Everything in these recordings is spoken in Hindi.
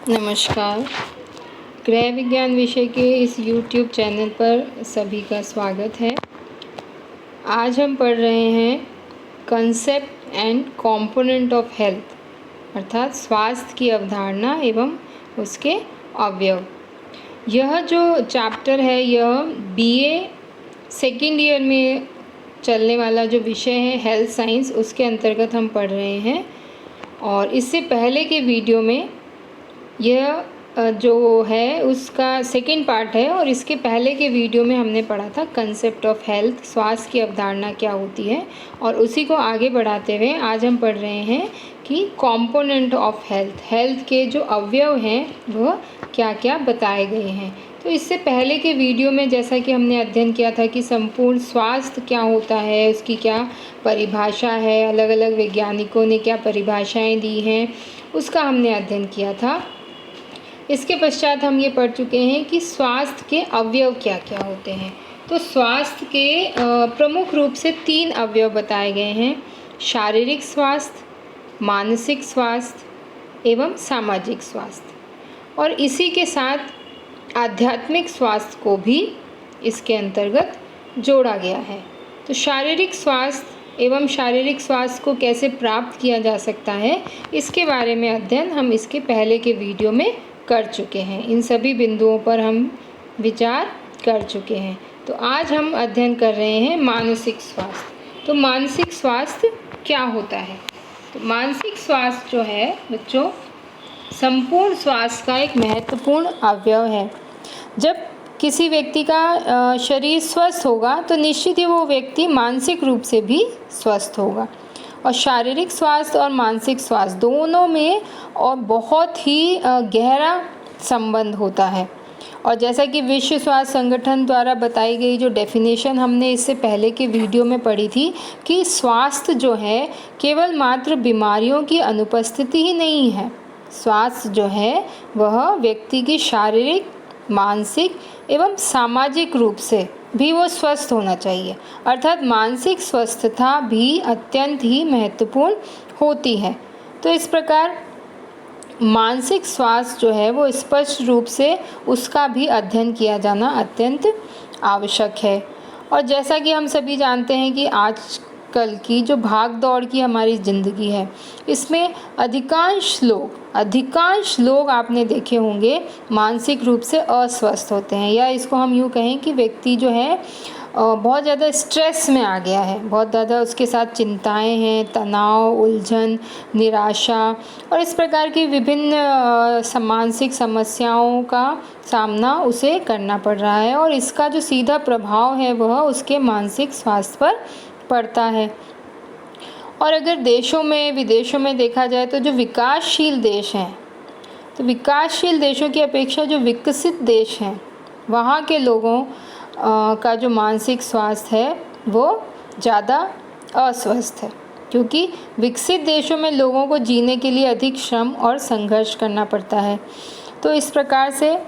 नमस्कार। गृह विज्ञान विषय के इस YouTube चैनल पर सभी का स्वागत है। आज हम पढ़ रहे हैं concept and component of health, अर्थात स्वास्थ्य की अवधारणा एवं उसके अवयव। यह जो चैप्टर है यह BA सेकेंड ईयर में चलने वाला जो विषय है हेल्थ साइंस, उसके अंतर्गत हम पढ़ रहे हैं। और इससे पहले के वीडियो में यह जो है उसका सेकंड पार्ट है, और इसके पहले के वीडियो में हमने पढ़ा था कंसेप्ट ऑफ हेल्थ, स्वास्थ्य की अवधारणा क्या होती है। और उसी को आगे बढ़ाते हुए आज हम पढ़ रहे हैं कि कंपोनेंट ऑफ हेल्थ, हेल्थ के जो अवयव हैं वह क्या क्या बताए गए हैं। तो इससे पहले के वीडियो में जैसा कि हमने अध्ययन किया था कि संपूर्ण स्वास्थ्य क्या होता है, उसकी क्या परिभाषा है, अलग अलग वैज्ञानिकों ने क्या परिभाषाएं दी हैं, उसका हमने अध्ययन किया था। इसके पश्चात हम ये पढ़ चुके हैं कि स्वास्थ्य के अवयव क्या क्या होते हैं। तो स्वास्थ्य के प्रमुख रूप से 3 अवयव बताए गए हैं: शारीरिक स्वास्थ्य, मानसिक स्वास्थ्य एवं सामाजिक स्वास्थ्य। और इसी के साथ आध्यात्मिक स्वास्थ्य को भी इसके अंतर्गत जोड़ा गया है। तो शारीरिक स्वास्थ्य एवं शारीरिक स्वास्थ्य को कैसे प्राप्त किया जा सकता है, इसके बारे में अध्ययन हम इसके पहले के वीडियो में कर चुके हैं। इन सभी बिंदुओं पर हम विचार कर चुके हैं। तो आज हम अध्ययन कर रहे हैं मानसिक स्वास्थ्य। तो मानसिक स्वास्थ्य क्या होता है? तो मानसिक स्वास्थ्य जो है बच्चों, संपूर्ण स्वास्थ्य का एक महत्वपूर्ण अवयव है। जब किसी व्यक्ति का शरीर स्वस्थ होगा तो निश्चित ही वो व्यक्ति मानसिक रूप से भी स्वस्थ होगा। और शारीरिक स्वास्थ्य और मानसिक स्वास्थ्य दोनों में और बहुत ही गहरा संबंध होता है। और जैसा कि विश्व स्वास्थ्य संगठन द्वारा बताई गई जो डेफिनेशन हमने इससे पहले के वीडियो में पढ़ी थी कि स्वास्थ्य जो है केवल मात्र बीमारियों की अनुपस्थिति ही नहीं है। स्वास्थ्य जो है वह व्यक्ति की शारीरिक, मानसिक एवं सामाजिक रूप से भी वो स्वस्थ होना चाहिए। अर्थात मानसिक स्वस्थता भी अत्यंत ही महत्वपूर्ण होती है। तो इस प्रकार मानसिक स्वास्थ्य जो है वो स्पष्ट रूप से उसका भी अध्ययन किया जाना अत्यंत आवश्यक है। और जैसा कि हम सभी जानते हैं कि आजकल की जो भाग दौड़ की हमारी ज़िंदगी है, इसमें अधिकांश लोग आपने देखे होंगे मानसिक रूप से अस्वस्थ होते हैं, या इसको हम यूँ कहें कि व्यक्ति जो है बहुत ज़्यादा स्ट्रेस में आ गया है, बहुत ज़्यादा उसके साथ चिंताएं हैं, तनाव, उलझन, निराशा और इस प्रकार की विभिन्न मानसिक समस्याओं का सामना उसे करना पड़ रहा है। और इसका जो सीधा प्रभाव है वह उसके मानसिक स्वास्थ्य पर पड़ता है। और अगर देशों में, विदेशों में देखा जाए तो जो विकासशील देश हैं, तो विकासशील देशों की अपेक्षा जो विकसित देश हैं वहाँ के लोगों का जो मानसिक स्वास्थ्य है वो ज़्यादा अस्वस्थ है, क्योंकि विकसित देशों में लोगों को जीने के लिए अधिक श्रम और संघर्ष करना पड़ता है। तो इस प्रकार से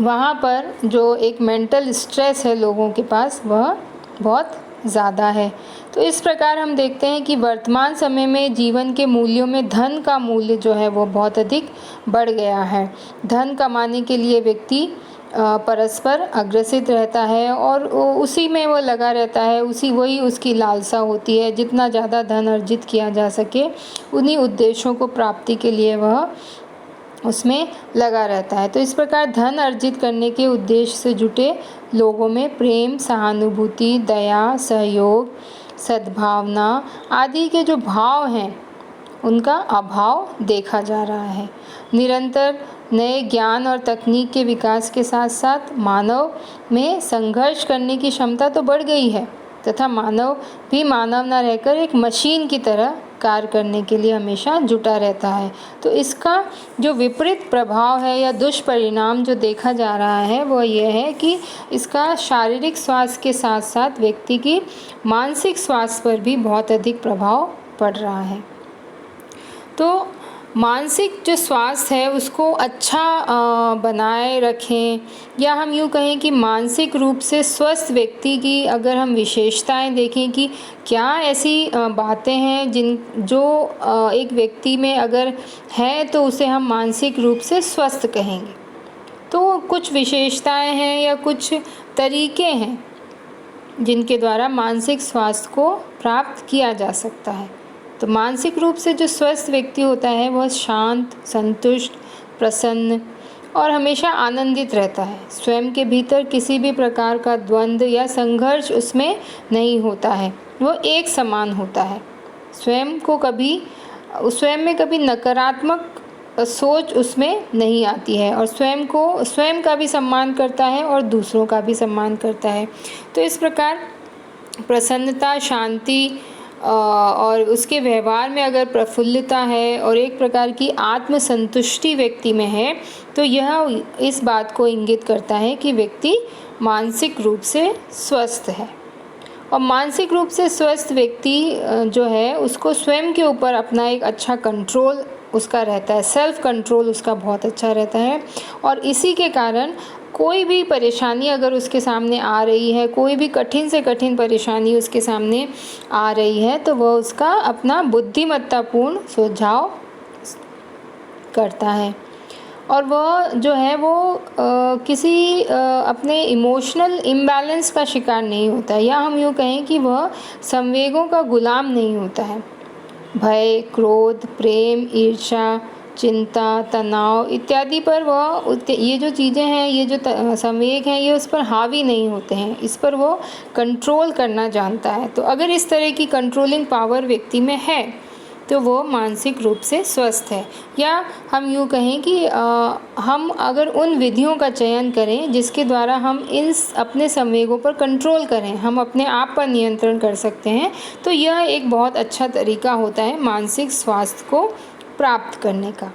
वहाँ पर जो एक मेंटल स्ट्रेस है लोगों के पास वह बहुत ज़्यादा है। तो इस प्रकार हम देखते हैं कि वर्तमान समय में जीवन के मूल्यों में धन का मूल्य जो है वो बहुत अधिक बढ़ गया है। धन कमाने के लिए व्यक्ति परस्पर अग्रसित रहता है और उसी में वो लगा रहता है, वही उसकी लालसा होती है। जितना ज़्यादा धन अर्जित किया जा सके उन्हीं उद्देश्यों को प्राप्ति के लिए वह उसमें लगा रहता है। तो इस प्रकार धन अर्जित करने के उद्देश्य से जुटे लोगों में प्रेम, सहानुभूति, दया, सहयोग, सद्भावना आदि के जो भाव हैं उनका अभाव देखा जा रहा है। निरंतर नए ज्ञान और तकनीक के विकास के साथ साथ मानव में संघर्ष करने की क्षमता तो बढ़ गई है, तथा मानव भी मानव न रहकर एक मशीन की तरह कार्य करने के लिए हमेशा जुटा रहता है। तो इसका जो विपरीत प्रभाव है या दुष्परिणाम जो देखा जा रहा है वो ये है कि इसका शारीरिक स्वास्थ्य के साथ साथ व्यक्ति की मानसिक स्वास्थ्य पर भी बहुत अधिक प्रभाव पड़ रहा है। तो मानसिक जो स्वास्थ्य है उसको अच्छा बनाए रखें, या हम यूँ कहें कि मानसिक रूप से स्वस्थ व्यक्ति की अगर हम विशेषताएं देखें कि क्या ऐसी बातें हैं जो एक व्यक्ति में अगर है तो उसे हम मानसिक रूप से स्वस्थ कहेंगे। तो कुछ विशेषताएं हैं या कुछ तरीके हैं जिनके द्वारा मानसिक स्वास्थ्य को प्राप्त किया जा सकता है। तो मानसिक रूप से जो स्वस्थ व्यक्ति होता है वह शांत, संतुष्ट, प्रसन्न और हमेशा आनंदित रहता है। स्वयं के भीतर किसी भी प्रकार का द्वंद्व या संघर्ष उसमें नहीं होता है, वो एक समान होता है। स्वयं में कभी नकारात्मक सोच उसमें नहीं आती है और स्वयं का भी सम्मान करता है और दूसरों का भी सम्मान करता है। तो इस प्रकार प्रसन्नता, शांति और उसके व्यवहार में अगर प्रफुल्लता है और एक प्रकार की आत्मसंतुष्टि व्यक्ति में है तो यह इस बात को इंगित करता है कि व्यक्ति मानसिक रूप से स्वस्थ है। और मानसिक रूप से स्वस्थ व्यक्ति जो है उसको स्वयं के ऊपर अपना एक अच्छा कंट्रोल उसका रहता है, सेल्फ कंट्रोल उसका बहुत अच्छा रहता है। और इसी के कारण कोई भी परेशानी अगर उसके सामने आ रही है, कोई भी कठिन से कठिन परेशानी उसके सामने आ रही है तो वह उसका अपना बुद्धिमत्तापूर्ण सुझाव करता है। और वह जो है वो किसी अपने इमोशनल इम्बैलेंस का शिकार नहीं होता है, या हम यूँ कहें कि वह संवेगों का गुलाम नहीं होता है। भय, क्रोध, प्रेम, ईर्ष्या, चिंता, तनाव इत्यादि पर ये जो चीज़ें हैं, ये जो संवेग हैं, ये उस पर हावी नहीं होते हैं, इस पर वो कंट्रोल करना जानता है। तो अगर इस तरह की कंट्रोलिंग पावर व्यक्ति में है तो वो मानसिक रूप से स्वस्थ है। या हम यूँ कहें कि हम अगर उन विधियों का चयन करें जिसके द्वारा हम अपने संवेगों पर कंट्रोल करें, हम अपने आप पर नियंत्रण कर सकते हैं, तो यह एक बहुत अच्छा तरीका होता है मानसिक स्वास्थ्य को प्राप्त करने का।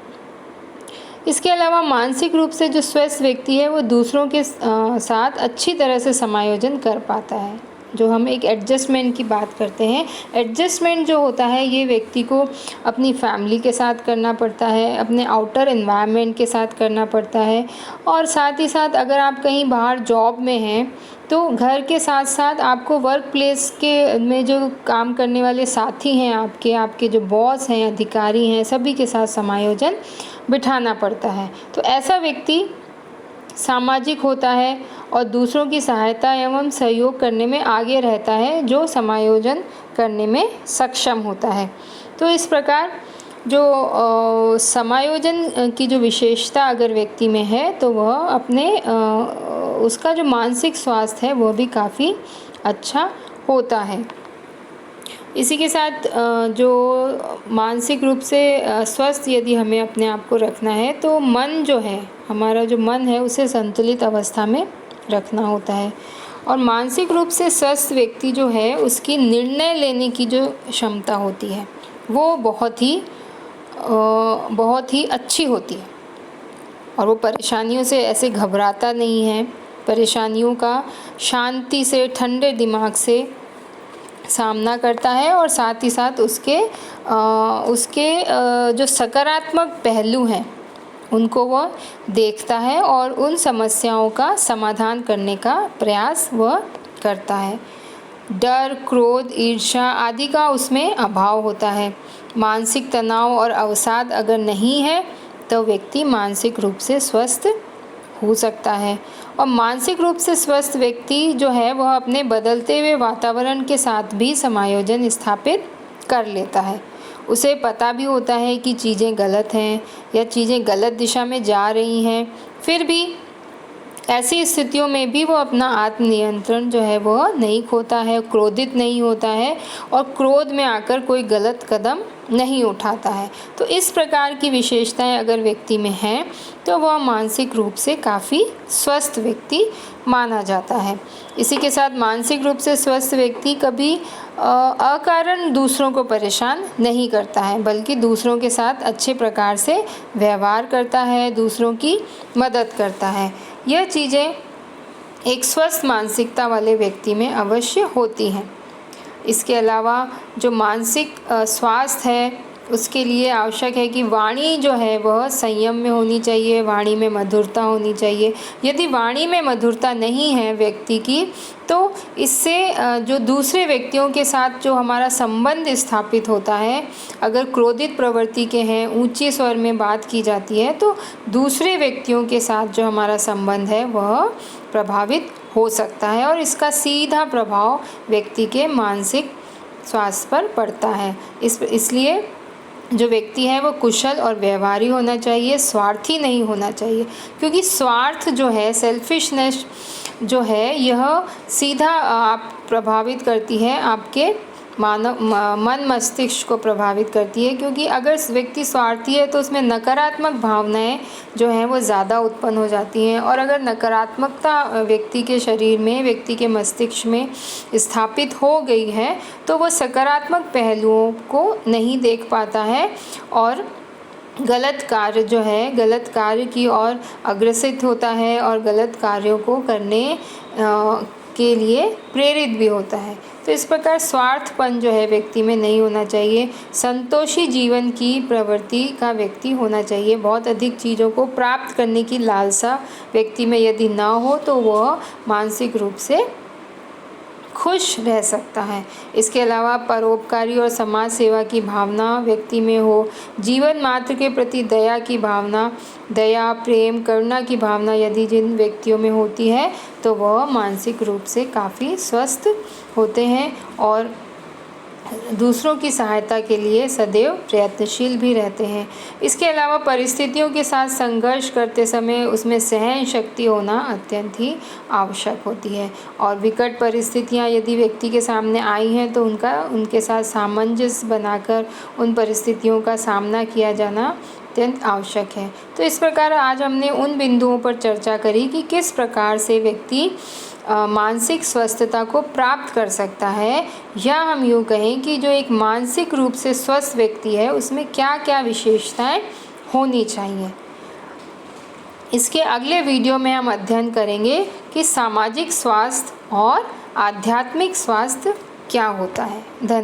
इसके अलावा मानसिक रूप से जो स्वस्थ व्यक्ति है वो दूसरों के साथ अच्छी तरह से समायोजन कर पाता है। जो हम एक एडजस्टमेंट की बात करते हैं, एडजस्टमेंट जो होता है ये व्यक्ति को अपनी फैमिली के साथ करना पड़ता है, अपने आउटर एनवायरनमेंट के साथ करना पड़ता है, और साथ ही साथ अगर आप कहीं बाहर जॉब में हैं तो घर के साथ साथ आपको वर्क प्लेस में जो काम करने वाले साथी हैं, आपके जो बॉस हैं, अधिकारी हैं, सभी के साथ समायोजन बिठाना पड़ता है। तो ऐसा व्यक्ति सामाजिक होता है और दूसरों की सहायता एवं सहयोग करने में आगे रहता है, जो समायोजन करने में सक्षम होता है। तो इस प्रकार जो समायोजन की जो विशेषता अगर व्यक्ति में है तो वह उसका जो मानसिक स्वास्थ्य है वह भी काफ़ी अच्छा होता है। इसी के साथ जो मानसिक रूप से स्वस्थ यदि हमें अपने आप को रखना है तो मन जो है, हमारा जो मन है उसे संतुलित अवस्था में रखना होता है। और मानसिक रूप से स्वस्थ व्यक्ति जो है उसकी निर्णय लेने की जो क्षमता होती है वो बहुत ही अच्छी होती है, और वो परेशानियों से ऐसे घबराता नहीं है, परेशानियों का शांति से, ठंडे दिमाग से सामना करता है, और साथ ही साथ उसके जो सकारात्मक पहलू हैं उनको वह देखता है और उन समस्याओं का समाधान करने का प्रयास वह करता है। डर, क्रोध, ईर्ष्या आदि का उसमें अभाव होता है। मानसिक तनाव और अवसाद अगर नहीं है तो व्यक्ति मानसिक रूप से स्वस्थ हो सकता है। और मानसिक रूप से स्वस्थ व्यक्ति जो है वह अपने बदलते हुए वातावरण के साथ भी समायोजन स्थापित कर लेता है। उसे पता भी होता है कि चीज़ें गलत हैं या चीज़ें गलत दिशा में जा रही हैं, फिर भी ऐसी स्थितियों में भी वो अपना आत्मनियंत्रण जो है वह नहीं खोता है, क्रोधित नहीं होता है और क्रोध में आकर कोई गलत कदम नहीं उठाता है। तो इस प्रकार की विशेषताएं अगर व्यक्ति में हैं तो वह मानसिक रूप से काफ़ी स्वस्थ व्यक्ति माना जाता है। इसी के साथ मानसिक रूप से स्वस्थ व्यक्ति कभी अकारण दूसरों को परेशान नहीं करता है, बल्कि दूसरों के साथ अच्छे प्रकार से व्यवहार करता है, दूसरों की मदद करता है। यह चीज़ें एक स्वस्थ मानसिकता वाले व्यक्ति में अवश्य होती हैं। इसके अलावा जो मानसिक स्वास्थ्य है उसके लिए आवश्यक है कि वाणी जो है वह संयम में होनी चाहिए, वाणी में मधुरता होनी चाहिए। यदि वाणी में मधुरता नहीं है व्यक्ति की, तो इससे जो दूसरे व्यक्तियों के साथ जो हमारा संबंध स्थापित होता है, अगर क्रोधित प्रवृत्ति के हैं, ऊंची स्वर में बात की जाती है, तो दूसरे व्यक्तियों के साथ जो हमारा संबंध है वह प्रभावित हो सकता है और इसका सीधा प्रभाव व्यक्ति के मानसिक स्वास्थ्य पर पड़ता है। इसलिए जो व्यक्ति है वो कुशल और व्यवहारी होना चाहिए, स्वार्थी नहीं होना चाहिए, क्योंकि स्वार्थ जो है, सेल्फिशनेस जो है, यह सीधा आप प्रभावित करती है, आपके मन मस्तिष्क को प्रभावित करती है। क्योंकि अगर व्यक्ति स्वार्थी है तो उसमें नकारात्मक भावनाएं जो हैं वो ज़्यादा उत्पन्न हो जाती हैं, और अगर नकारात्मकता व्यक्ति के शरीर में, व्यक्ति के मस्तिष्क में स्थापित हो गई है, तो वो सकारात्मक पहलुओं को नहीं देख पाता है और गलत कार्य जो है, गलत कार्य की ओर अग्रसित होता है और गलत कार्यों को करने के लिए प्रेरित भी होता है। तो इस प्रकार स्वार्थपन जो है व्यक्ति में नहीं होना चाहिए। संतोषी जीवन की प्रवृत्ति का व्यक्ति होना चाहिए। बहुत अधिक चीज़ों को प्राप्त करने की लालसा व्यक्ति में यदि ना हो तो वह मानसिक रूप से खुश रह सकता है। इसके अलावा परोपकारी और समाज सेवा की भावना व्यक्ति में हो, जीवन मात्र के प्रति दया की भावना, दया, प्रेम, करुणा की भावना यदि जिन व्यक्तियों में होती है तो वह मानसिक रूप से काफ़ी स्वस्थ होते हैं और दूसरों की सहायता के लिए सदैव प्रयत्नशील भी रहते हैं। इसके अलावा परिस्थितियों के साथ संघर्ष करते समय उसमें सहन शक्ति होना अत्यंत ही आवश्यक होती है, और विकट परिस्थितियां यदि व्यक्ति के सामने आई हैं तो उनके साथ सामंजस्य बनाकर उन परिस्थितियों का सामना किया जाना अत्यंत आवश्यक है। तो इस प्रकार आज हमने उन बिंदुओं पर चर्चा करी कि किस प्रकार से व्यक्ति मानसिक स्वस्थता को प्राप्त कर सकता है, या हम यूँ कहें कि जो एक मानसिक रूप से स्वस्थ व्यक्ति है उसमें क्या क्या विशेषताएं होनी चाहिए। इसके अगले वीडियो में हम अध्ययन करेंगे कि सामाजिक स्वास्थ्य और आध्यात्मिक स्वास्थ्य क्या होता है। धन्यवाद।